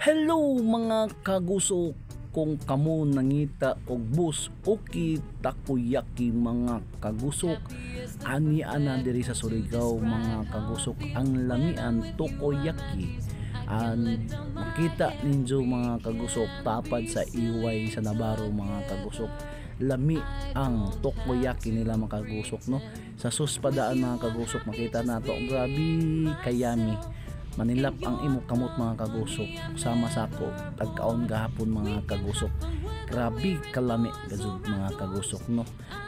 Hello mga kagusok, kung kamo nangita og bus okay takoyaki mga kagusok, ani ana diri sa Surigao mga kagusok ang lamian takoyaki. Makita ninyo mga kagusok tapad sa iway sa Navarro mga kagusok, lami ang takoyaki nila mga kagusok no. Sa suspadaan mga kagusok makita nato, grabe kayami. Manilap ang imo kamot mga kagusok sama sako tagkaon gahapon mga kagusok, grabe kalami gazud mga kagusok no.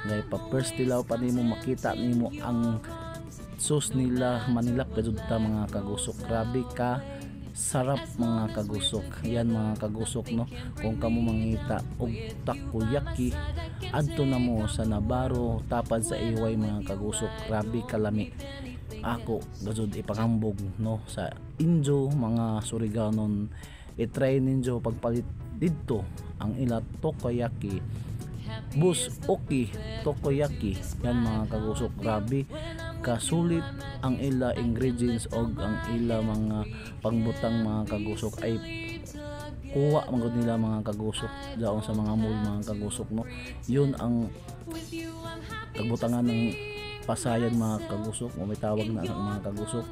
Ngay pa first tilaw pa nimo makita nimo ang sus nila manilap gazud ta mga kagusok, grabe ka sarap mga kagusok. Yan mga kagusok no, kung kamo mangita og takoyaki adto na mo sa Navarro tapad sa iway mga kagusok, grabe kalami. Ako gazud ipangambog no sa inyo mga Surigaonon, i-try ninyo pagpalit didto ang ila takoyaki bus okay takoyaki. Yan mga kagusok, grabe kasulit ang ila ingredients og ang ila mga pangbutang mga kagusok ay kuha magud nila mga kagusok daon sa mga mall mga kagusok no. Yun ang kagbutangan ng pasayan mga kagusok, o may tawag na ang mga kagusok,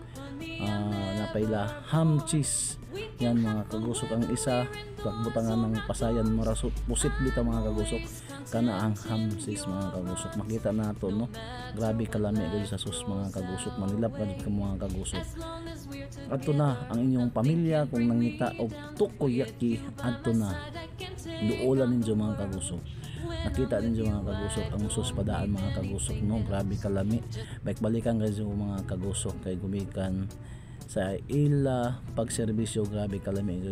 napaila ham cheese. Yan mga kagusok ang isa pagbutangan ng pasayan marasot pusit bita mga kagusok kana ang ham cheese mga kagusok. Makita nato no, grabe kalami gud sa sus mga kagusok, manilap gud ka mga kagusok. Adto na ang inyong pamilya kung nangita og takoyaki, adto na duolan ninyo mga kagusok. Nakita ninyo mga kagusok ang suspadaan mga kagusok no, grabe kalami. Balikan guys yung mga kagusok kay gumikan sa ila pagserbisyo, grabe kalami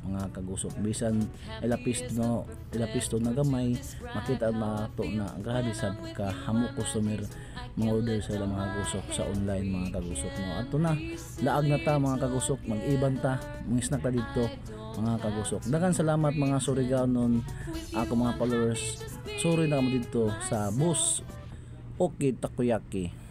mga kagusok. Bisan ilapisto na gamay makita nato na grabe sad ka hamo customer mga order sa ila mga kagusok sa online mga kagusok no. Ato na laag na ta mga kagusok, mag-iban ta mga snack ta dito mga kagusok. Daghang salamat mga Surigaonon, ako mga followers. Sorry na kamo dito sa bus okay takoyaki.